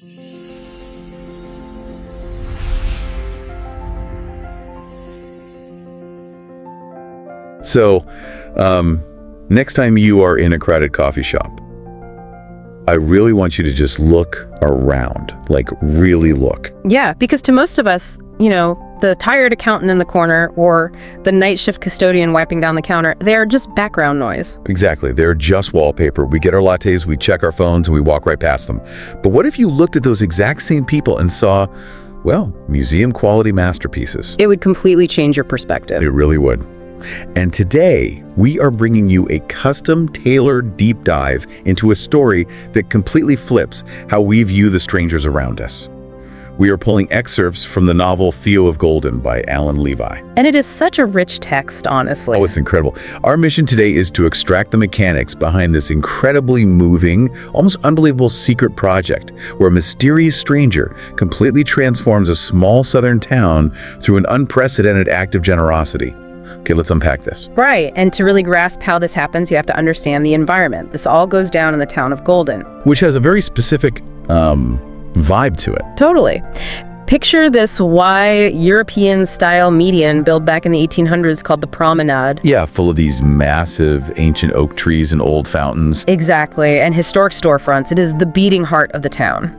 So, next time you are in a crowded coffee shop, I really want you to just look around, like really look. Yeah, because to most of us, the tired accountant in the corner or the night shift custodian wiping down the counter, they're just background noise. Exactly. They're just wallpaper. We get our lattes, we check our phones, and we walk right past them. But what if you looked at those exact same people and saw, well, museum quality masterpieces? It would completely change your perspective. It really would. And today, we are bringing you a custom-tailored deep dive into a story that completely flips how we view the strangers around us. We are pulling excerpts from the novel Theo of Golden by Alan Levi. And it is such a rich text, honestly. Oh, it's incredible. Our mission today is to extract the mechanics behind this incredibly moving, almost unbelievable secret project where a mysterious stranger completely transforms a small southern town through an unprecedented act of generosity. Okay, let's unpack this. Right, and to really grasp how this happens, you have to understand the environment. This all goes down in the town of Golden. Which has a very specific vibe to it. Totally. Picture this European-style median built back in the 1800s called the Promenade. Yeah, full of these massive ancient oak trees and old fountains. Exactly, and historic storefronts. It is the beating heart of the town.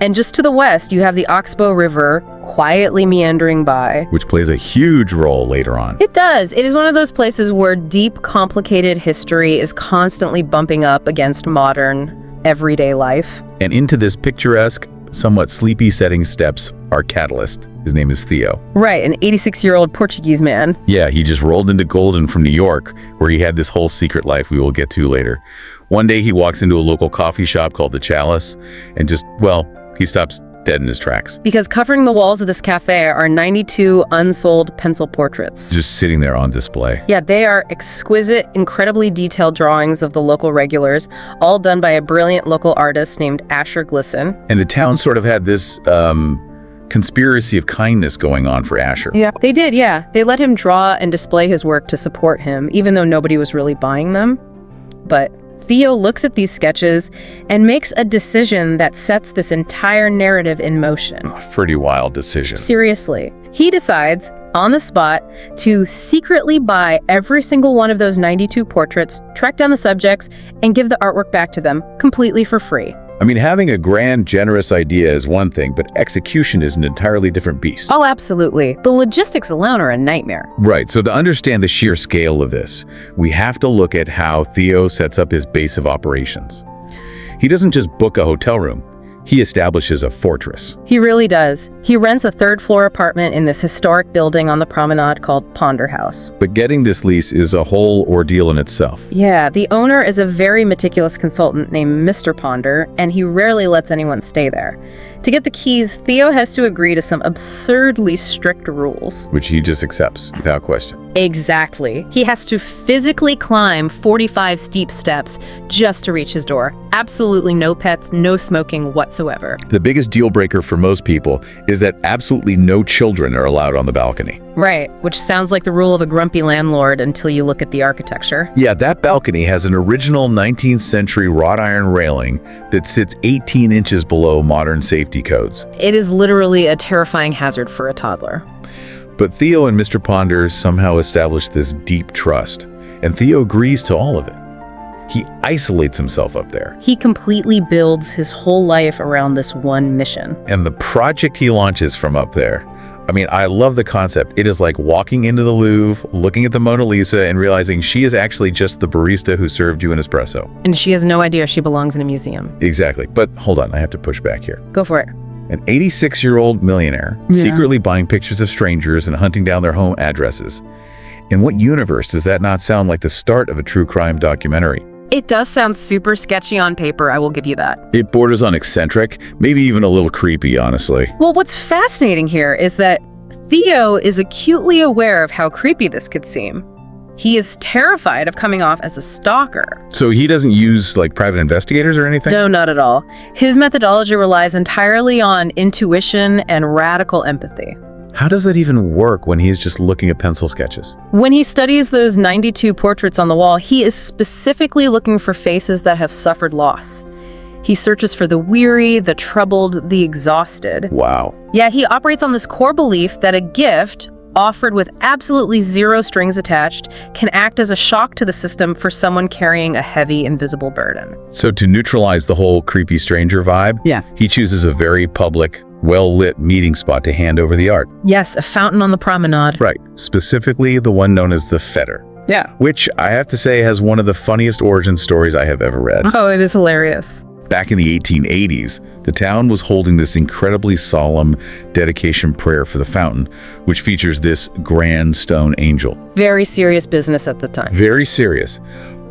And just to the west, you have the Oxbow River quietly meandering by. Which plays a huge role later on. It does. It is one of those places where deep, complicated history is constantly bumping up against modern, everyday life. And into this picturesque, somewhat sleepy setting steps our catalyst. His name is Theo. Right, an 86-year-old Portuguese man. Yeah, he just rolled into Golden from New York, where he had this whole secret life we will get to later. One day he walks into a local coffee shop called The Chalice, and he stops dead in his tracks. Because covering the walls of this cafe are 92 unsold pencil portraits. Just sitting there on display. Yeah, they are exquisite, incredibly detailed drawings of the local regulars, all done by a brilliant local artist named Asher Glisson. And the town sort of had this conspiracy of kindness going on for Asher. Yeah, they did, yeah. They let him draw and display his work to support him, even though nobody was really buying them. But Theo looks at these sketches and makes a decision that sets this entire narrative in motion. A pretty wild decision. Seriously. He decides, on the spot, to secretly buy every single one of those 92 portraits, track down the subjects, and give the artwork back to them, completely for free. I mean, having a grand, generous idea is one thing, but execution is an entirely different beast. Oh, absolutely. The logistics alone are a nightmare. Right, so to understand the sheer scale of this, we have to look at how Theo sets up his base of operations. He doesn't just book a hotel room. He establishes a fortress. He really does. He rents a third-floor apartment in this historic building on the promenade called Ponder House. But getting this lease is a whole ordeal in itself. Yeah, the owner is a very meticulous consultant named Mr. Ponder, and he rarely lets anyone stay there. To get the keys, Theo has to agree to some absurdly strict rules. Which he just accepts without question. Exactly. He has to physically climb 45 steep steps just to reach his door. Absolutely no pets, no smoking whatsoever. The biggest deal breaker for most people is that absolutely no children are allowed on the balcony. Right, which sounds like the rule of a grumpy landlord until you look at the architecture. Yeah, that balcony has an original 19th century wrought iron railing that sits 18 inches below modern safety codes. It is literally a terrifying hazard for a toddler. But Theo and Mr. Ponder somehow establish this deep trust, and Theo agrees to all of it. He isolates himself up there. He completely builds his whole life around this one mission. And the project he launches from up there, I mean, I love the concept. It is like walking into the Louvre, looking at the Mona Lisa, and realizing she is actually just the barista who served you an espresso. And she has no idea she belongs in a museum. Exactly. But hold on, I have to push back here. Go for it. An 86-year-old millionaire secretly buying pictures of strangers and hunting down their home addresses. In what universe does that not sound like the start of a true crime documentary? It does sound super sketchy on paper, I will give you that. It borders on eccentric, maybe even a little creepy, honestly. Well, what's fascinating here is that Theo is acutely aware of how creepy this could seem. He is terrified of coming off as a stalker. So he doesn't use, like, private investigators or anything? No, not at all. His methodology relies entirely on intuition and radical empathy. How does that even work when he's just looking at pencil sketches? When he studies those 92 portraits on the wall, he is specifically looking for faces that have suffered loss. He searches for the weary, the troubled, the exhausted. Wow. Yeah, he operates on this core belief that a gift offered with absolutely zero strings attached can act as a shock to the system for someone carrying a heavy, invisible burden. So to neutralize the whole creepy stranger vibe, he chooses a very public, well-lit meeting spot to hand over the art. Yes, a fountain on the promenade. Right, specifically the one known as the Fetter. Yeah. Which I have to say has one of the funniest origin stories I have ever read. Oh, it is hilarious. Back in the 1880s, the town was holding this incredibly solemn dedication prayer for the fountain, which features this grand stone angel. Very serious business at the time. Very serious.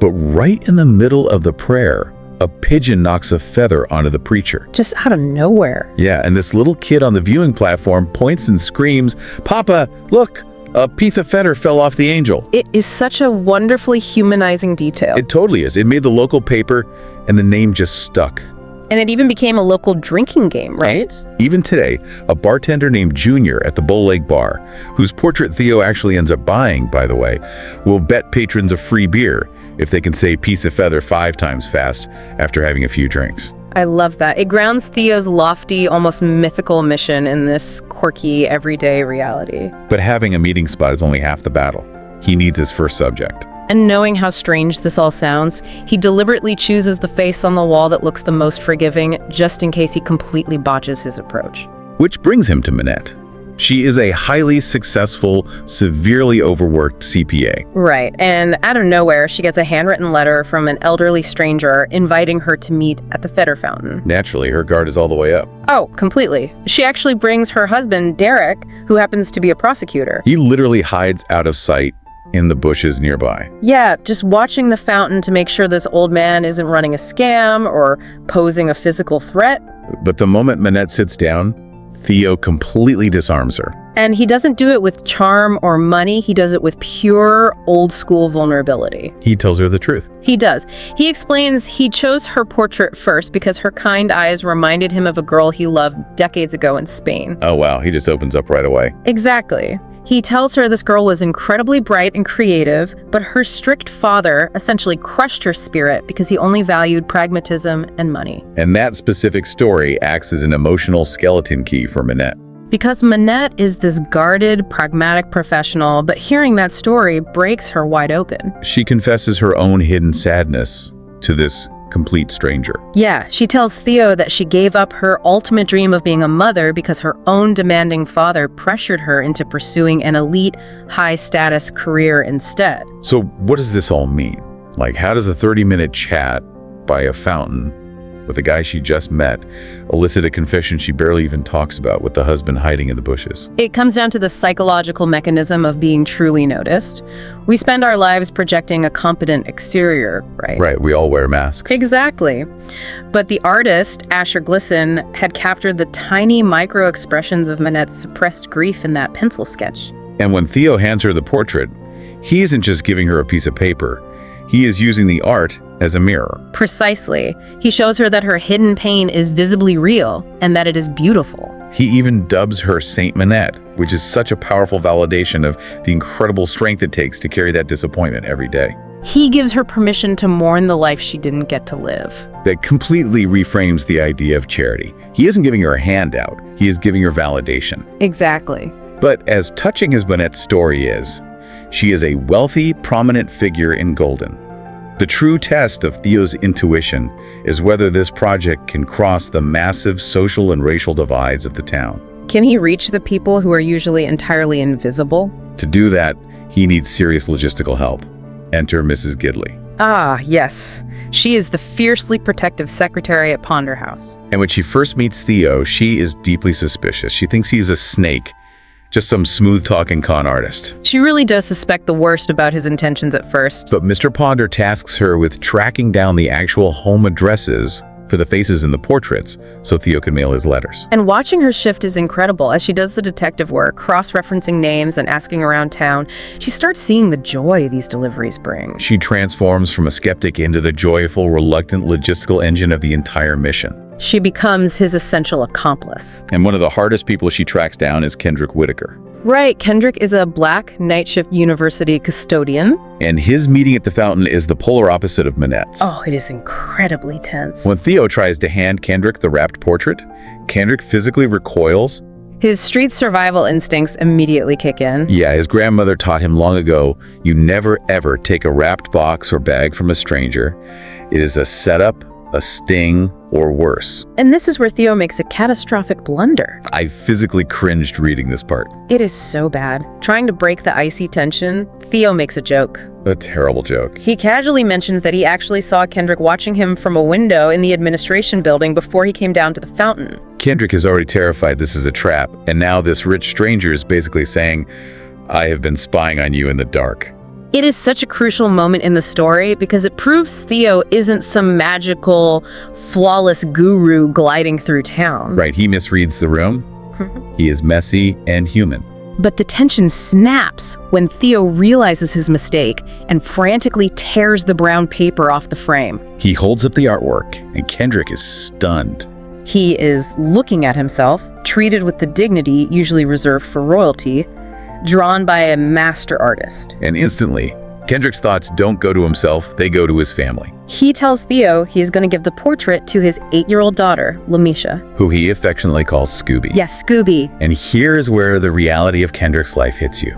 But right in the middle of the prayer, a pigeon knocks a feather onto the preacher. Just out of nowhere. Yeah, and this little kid on the viewing platform points and screams, "Papa, look! A piece of feather fell off the angel." It is such a wonderfully humanizing detail. It totally is. It made the local paper, and the name just stuck. And it even became a local drinking game, right? Even today, a bartender named Junior at the Bull Lake Bar, whose portrait Theo actually ends up buying, by the way, will bet patrons a free beer if they can say "piece of feather" 5 times fast after having a few drinks. I love that. It grounds Theo's lofty, almost mythical mission in this quirky, everyday reality. But having a meeting spot is only half the battle. He needs his first subject. And knowing how strange this all sounds, he deliberately chooses the face on the wall that looks the most forgiving, just in case he completely botches his approach. Which brings him to Minette. She is a highly successful, severely overworked CPA. Right, and out of nowhere, she gets a handwritten letter from an elderly stranger inviting her to meet at the Fetter Fountain. Naturally, her guard is all the way up. Oh, completely. She actually brings her husband, Derek, who happens to be a prosecutor. He literally hides out of sight in the bushes nearby. Yeah, just watching the fountain to make sure this old man isn't running a scam or posing a physical threat. But the moment Minette sits down, Theo completely disarms her. And he doesn't do it with charm or money. He does it with pure, old-school vulnerability. He tells her the truth. He does. He explains he chose her portrait first because her kind eyes reminded him of a girl he loved decades ago in Spain. Oh wow, he just opens up right away. Exactly. He tells her this girl was incredibly bright and creative, but her strict father essentially crushed her spirit because he only valued pragmatism and money. And that specific story acts as an emotional skeleton key for Minette. Because Minette is this guarded, pragmatic professional, but hearing that story breaks her wide open. She confesses her own hidden sadness to this complete stranger. Yeah, she tells Theo that she gave up her ultimate dream of being a mother because her own demanding father pressured her into pursuing an elite, high-status career instead. So what does this all mean? Like, how does a 30-minute chat by a fountain with a guy she just met elicit a confession she barely even talks about with the husband hiding in the bushes? It comes down to the psychological mechanism of being truly noticed. We spend our lives projecting a competent exterior, right? Right, we all wear masks. Exactly. But the artist, Asher Glisson, had captured the tiny micro-expressions of Minette's suppressed grief in that pencil sketch. And when Theo hands her the portrait, he isn't just giving her a piece of paper. He is using the art as a mirror. Precisely. He shows her that her hidden pain is visibly real and that it is beautiful. He even dubs her Saint Minette, which is such a powerful validation of the incredible strength it takes to carry that disappointment every day. He gives her permission to mourn the life she didn't get to live. That completely reframes the idea of charity. He isn't giving her a handout, he is giving her validation. Exactly. But as touching as Minette's story is, she is a wealthy, prominent figure in Golden. The true test of Theo's intuition is whether this project can cross the massive social and racial divides of the town. Can he reach the people who are usually entirely invisible? To do that, he needs serious logistical help. Enter Mrs. Gidley. Ah, yes. She is the fiercely protective secretary at Ponder House. And when she first meets Theo, she is deeply suspicious. She thinks he is a snake, just some smooth-talking con artist. She really does suspect the worst about his intentions at first. But Mr. Ponder tasks her with tracking down the actual home addresses for the faces in the portraits so Theo can mail his letters. And watching her shift is incredible. As she does the detective work, cross-referencing names and asking around town, she starts seeing the joy these deliveries bring. She transforms from a skeptic into the joyful, reluctant logistical engine of the entire mission. She becomes his essential accomplice. And one of the hardest people she tracks down is Kendrick Whitaker. Right, Kendrick is a black night shift university custodian. And his meeting at the fountain is the polar opposite of Manette's. Oh, it is incredibly tense. When Theo tries to hand Kendrick the wrapped portrait, Kendrick physically recoils. His street survival instincts immediately kick in. Yeah, his grandmother taught him long ago, you never ever take a wrapped box or bag from a stranger. It is a setup, a sting, or worse. And this is where Theo makes a catastrophic blunder. I physically cringed reading this part. It is so bad. Trying to break the icy tension, Theo makes a joke. A terrible joke. He casually mentions that he actually saw Kendrick watching him from a window in the administration building before he came down to the fountain. Kendrick is already terrified this is a trap, and now this rich stranger is basically saying, I have been spying on you in the dark. It is such a crucial moment in the story because it proves Theo isn't some magical, flawless guru gliding through town. Right, he misreads the room. He is messy and human. But the tension snaps when Theo realizes his mistake and frantically tears the brown paper off the frame. He holds up the artwork, and Kendrick is stunned. He is looking at himself, treated with the dignity usually reserved for royalty, drawn by a master artist. And instantly, Kendrick's thoughts don't go to himself, they go to his family, He tells Theo he's going to give the portrait to his 8-year-old daughter, Lamisha. who he affectionately calls Scooby. Yes, Scooby. And here's where the reality of Kendrick's life hits you.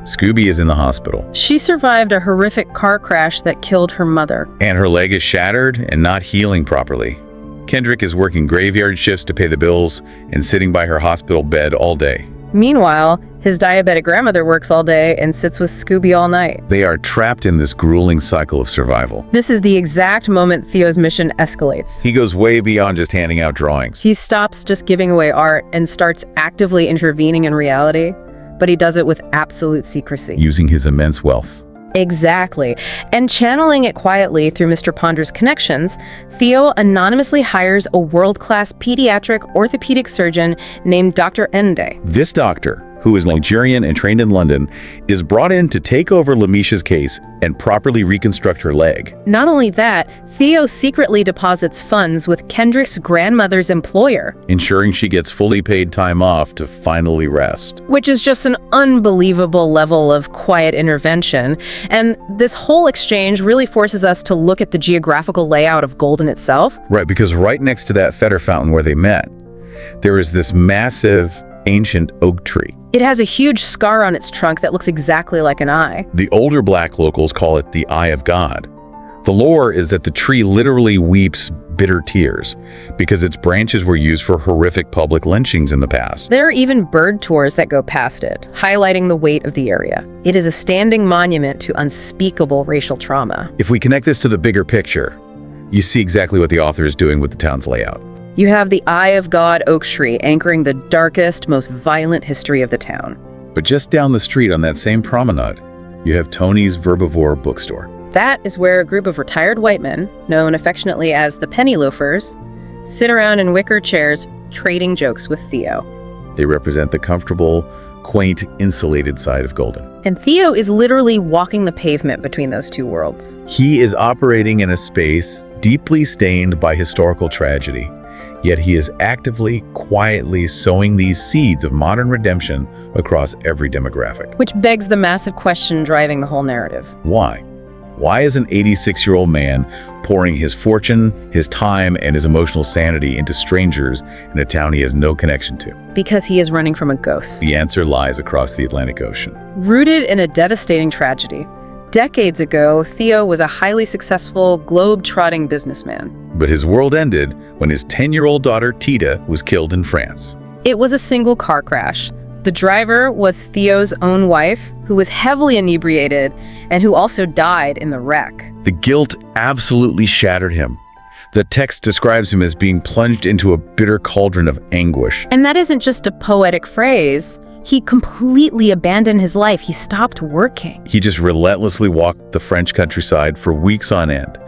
Scooby is in the hospital, She survived a horrific car crash that killed her mother. and her leg is shattered and not healing properly. Kendrick is working graveyard shifts to pay the bills and sitting by her hospital bed all day. Meanwhile, his diabetic grandmother works all day and sits with Scooby all night. They are trapped in this grueling cycle of survival. This is the exact moment Theo's mission escalates. He goes way beyond just handing out drawings. He stops just giving away art and starts actively intervening in reality, but he does it with absolute secrecy. Using his immense wealth. Exactly. And channeling it quietly through Mr. Ponder's connections, Theo anonymously hires a world-class pediatric orthopedic surgeon named Dr. Ende. This doctor, who is Nigerian and trained in London, is brought in to take over Lamisha's case and properly reconstruct her leg. Not only that, Theo secretly deposits funds with Kendrick's grandmother's employer, Ensuring she gets fully paid time off to finally rest. which is just an unbelievable level of quiet intervention. And this whole exchange really forces us to look at the geographical layout of Golden itself. Right, because right next to that Fetter fountain where they met, there is this massive, ancient oak tree. It has a huge scar on its trunk that looks exactly like an eye. The older black locals call it the Eye of God. The lore is that the tree literally weeps bitter tears because its branches were used for horrific public lynchings in the past. There are even bird tours that go past it, highlighting the weight of the area. It is a standing monument to unspeakable racial trauma. If we connect this to the bigger picture, you see exactly what the author is doing with the town's layout. You have the Eye of God oak tree anchoring the darkest, most violent history of the town. But just down the street on that same promenade, you have Tony's Verbivore bookstore. That is where a group of retired white men, known affectionately as the penny loafers, sit around in wicker chairs trading jokes with Theo. They represent the comfortable, quaint, insulated side of Golden. And Theo is literally walking the pavement between those two worlds. He is operating in a space deeply stained by historical tragedy, yet he is actively, quietly sowing these seeds of modern redemption across every demographic. Which begs the massive question driving the whole narrative. Why? Why is an 86-year-old man pouring his fortune, his time, and his emotional sanity into strangers in a town he has no connection to? Because he is running from a ghost. The answer lies across the Atlantic Ocean. Rooted in a devastating tragedy. Decades ago, Theo was a highly successful, globe-trotting businessman. But his world ended when his 10-year-old daughter, Tita, was killed in France. It was a single car crash. The driver was Theo's own wife, who was heavily inebriated and who also died in the wreck. The guilt absolutely shattered him. The text describes him as being plunged into a bitter cauldron of anguish. And that isn't just a poetic phrase. He completely abandoned his life. He stopped working. He just relentlessly walked the French countryside for weeks on end.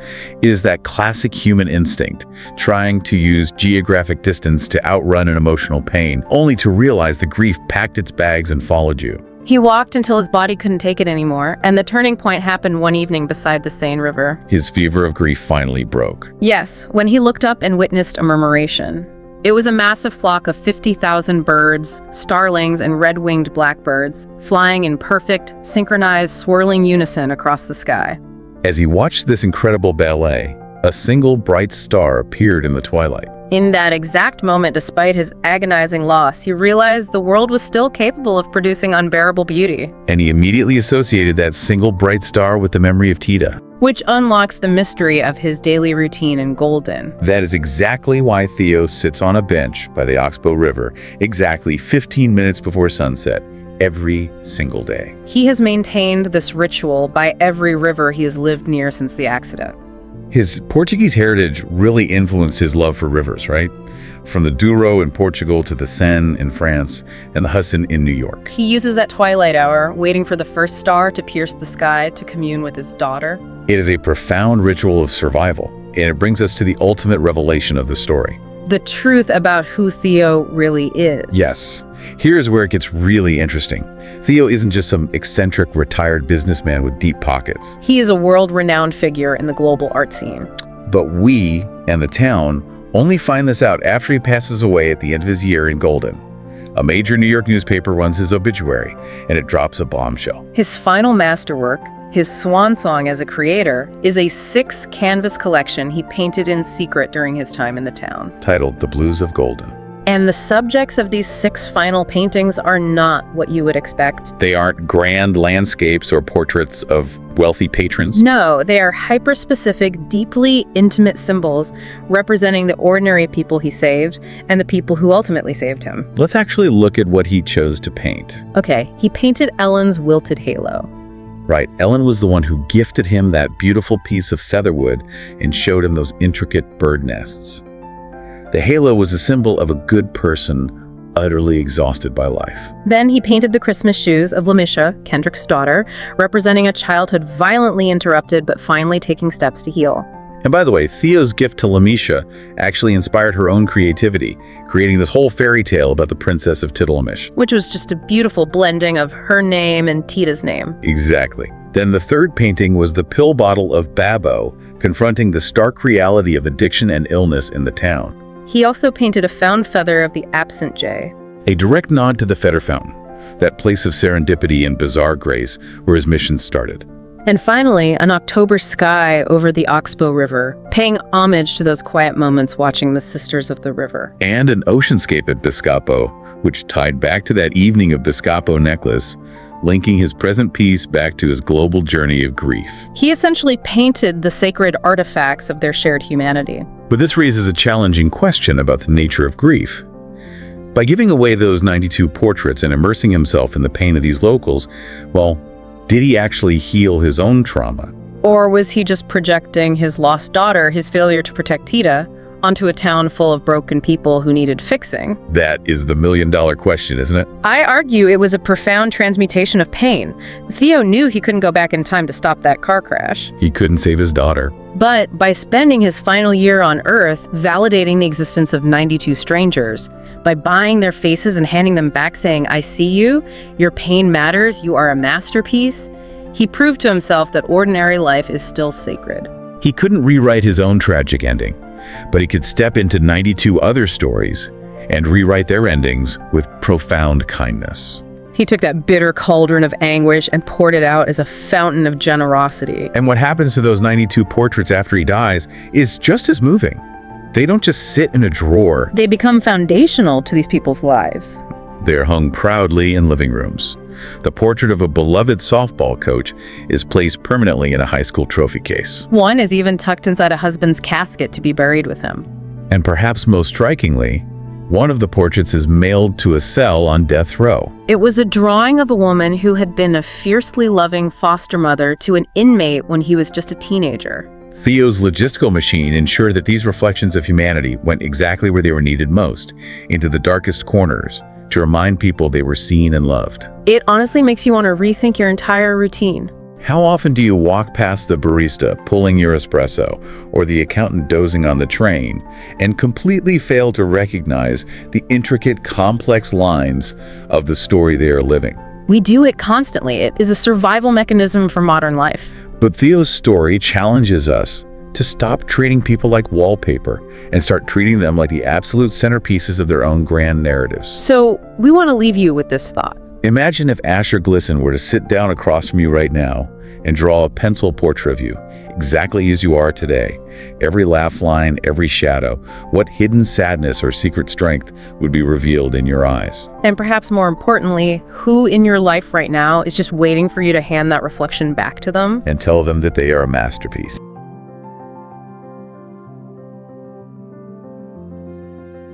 It is that classic human instinct, trying to use geographic distance to outrun an emotional pain, only to realize the grief packed its bags and followed you. He walked until his body couldn't take it anymore, and the turning point happened one evening beside the Seine River. His fever of grief finally broke. Yes, when he looked up and witnessed a murmuration. It was a massive flock of 50,000 birds, starlings, and red-winged blackbirds, flying in perfect, synchronized, swirling unison across the sky. As he watched this incredible ballet, a single bright star appeared in the twilight. In that exact moment, despite his agonizing loss, he realized the world was still capable of producing unbearable beauty. And he immediately associated that single bright star with the memory of Tita. Which unlocks the mystery of his daily routine in Golden. That is exactly why Theo sits on a bench by the Oxbow River exactly 15 minutes before sunset, every single day. He has maintained this ritual by every river he has lived near since the accident. His Portuguese heritage really influenced his love for rivers, right? From the Douro in Portugal to the Seine in France and the Hudson in New York. He uses that twilight hour, waiting for the first star to pierce the sky to commune with his daughter. It is a profound ritual of survival, and it brings us to the ultimate revelation of the story. The truth about who Theo really is. Yes. Here's where it gets really interesting. Theo isn't just some eccentric retired businessman with deep pockets. He is a world-renowned figure in the global art scene. But we, and the town, only find this out after he passes away at the end of his year in Golden. A major New York newspaper runs his obituary, and it drops a bombshell. His final masterwork, his swan song as a creator, is a 6-canvas collection he painted in secret during his time in the town. Titled The Blues of Golden. And the subjects of these 6 final paintings are not what you would expect. They aren't grand landscapes or portraits of wealthy patrons. No, they are hyper-specific, deeply intimate symbols representing the ordinary people he saved and the people who ultimately saved him. Let's actually look at what he chose to paint. Okay, he painted Ellen's wilted halo. Right, Ellen was the one who gifted him that beautiful piece of featherwood and showed him those intricate bird nests. The halo was a symbol of a good person, utterly exhausted by life. Then he painted the Christmas shoes of Lamisha, Kendrick's daughter, representing a childhood violently interrupted but finally taking steps to heal. And by the way, Theo's gift to Lamisha actually inspired her own creativity, creating this whole fairy tale about the princess of Tiddlemish. Which was just a beautiful blending of her name and Tita's name. Exactly. Then the third painting was the pill bottle of Babbo, confronting the stark reality of addiction and illness in the town. He also painted a found feather of the absent jay. A direct nod to the Feather Fountain, that place of serendipity and bizarre grace where his mission started. And finally, an October sky over the Oxbow River, paying homage to those quiet moments watching the Sisters of the River. And an oceanscape at Biscapo, which tied back to that evening of Biscapo necklace, linking his present peace back to his global journey of grief. He essentially painted the sacred artifacts of their shared humanity. But this raises a challenging question about the nature of grief. By giving away those 92 portraits and immersing himself in the pain of these locals, well, did he actually heal his own trauma? Or was he just projecting his lost daughter, his failure to protect Tita, onto a town full of broken people who needed fixing? That is the million-dollar question, isn't it? I argue it was a profound transmutation of pain. Theo knew he couldn't go back in time to stop that car crash. He couldn't save his daughter. But by spending his final year on Earth validating the existence of 92 strangers, by buying their faces and handing them back saying, "I see you, your pain matters, you are a masterpiece," he proved to himself that ordinary life is still sacred. He couldn't rewrite his own tragic ending, but he could step into 92 other stories and rewrite their endings with profound kindness. He took that bitter cauldron of anguish and poured it out as a fountain of generosity. And what happens to those 92 portraits after he dies is just as moving. They don't just sit in a drawer. They become foundational to these people's lives. They're hung proudly in living rooms. The portrait of a beloved softball coach is placed permanently in a high school trophy case. One is even tucked inside a husband's casket to be buried with him. And perhaps most strikingly, one of the portraits is mailed to a cell on death row. It was a drawing of a woman who had been a fiercely loving foster mother to an inmate when he was just a teenager. Theo's logistical machine ensured that these reflections of humanity went exactly where they were needed most, into the darkest corners, to remind people they were seen and loved. It honestly makes you want to rethink your entire routine. How often do you walk past the barista pulling your espresso or the accountant dozing on the train and completely fail to recognize the intricate, complex lines of the story they are living? We do it constantly. It is a survival mechanism for modern life. But Theo's story challenges us to stop treating people like wallpaper and start treating them like the absolute centerpieces of their own grand narratives. So we want to leave you with this thought. Imagine if Asher Glisson were to sit down across from you right now and draw a pencil portrait of you, exactly as you are today. Every laugh line, every shadow, what hidden sadness or secret strength would be revealed in your eyes. And perhaps more importantly, who in your life right now is just waiting for you to hand that reflection back to them? And tell them that they are a masterpiece.